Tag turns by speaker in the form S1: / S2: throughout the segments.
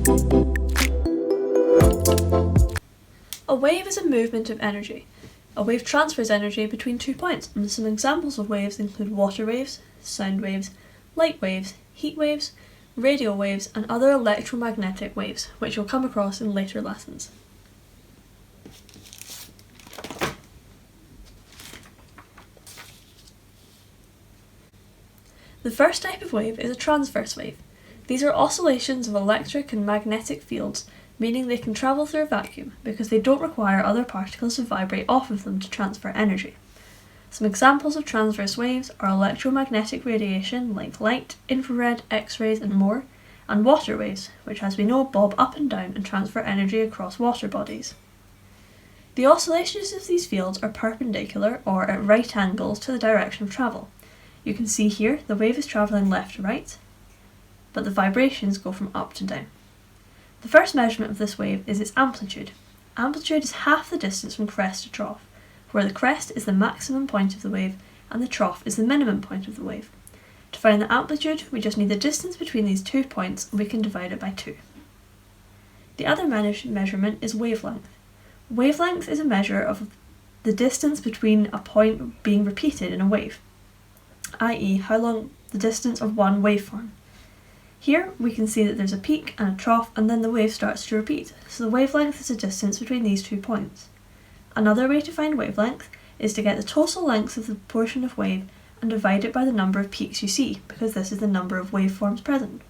S1: A wave is a movement of energy. A wave transfers energy between 2 points, and some examples of waves include water waves, sound waves, light waves, heat waves, radio waves, and other electromagnetic waves, which you'll come across in later lessons. The first type of wave is a transverse wave. These are oscillations of electric and magnetic fields, meaning they can travel through a vacuum because they don't require other particles to vibrate off of them to transfer energy. Some examples of transverse waves are electromagnetic radiation like light, infrared, X-rays and more, and water waves, which as we know bob up and down and transfer energy across water bodies. The oscillations of these fields are perpendicular or at right angles to the direction of travel. You can see here the wave is travelling left to right, but the vibrations go from up to down. The first measurement of this wave is its amplitude. Amplitude is half the distance from crest to trough, where the crest is the maximum point of the wave and the trough is the minimum point of the wave. To find the amplitude, we just need the distance between these 2 points and we can divide it by 2. The other measurement is wavelength. Wavelength is a measure of the distance between a point being repeated in a wave, i.e. how long the distance of one waveform. Here we can see that there's a peak and a trough and then the wave starts to repeat, so the wavelength is the distance between these 2 points. Another way to find wavelength is to get the total length of the portion of wave and divide it by the number of peaks you see, because this is the number of waveforms present.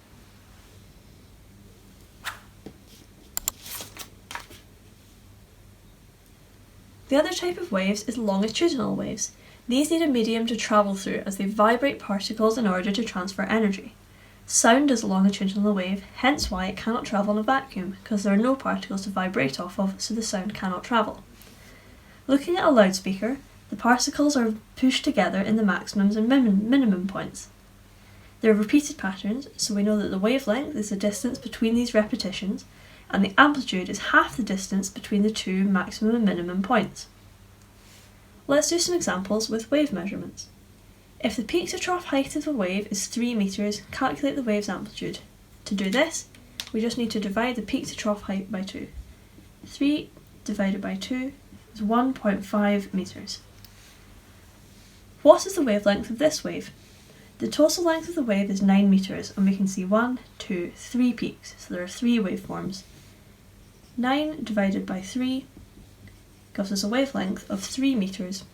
S1: The other type of waves is longitudinal waves. These need a medium to travel through as they vibrate particles in order to transfer energy. Sound is a longitudinal wave, hence why it cannot travel in a vacuum, because there are no particles to vibrate off of, so the sound cannot travel. Looking at a loudspeaker, the particles are pushed together in the maximums and minimum points. There are repeated patterns, so we know that the wavelength is the distance between these repetitions, and the amplitude is half the distance between the 2 maximum and minimum points. Let's do some examples with wave measurements. If the peak to trough height of the wave is 3 meters, calculate the wave's amplitude. To do this, we just need to divide the peak to trough height by 2. 3 divided by 2 is 1.5 meters. What is the wavelength of this wave? The total length of the wave is 9 meters, and we can see 1, 2, 3 peaks, so there are 3 waveforms. 9 divided by 3 gives us a wavelength of 3 meters.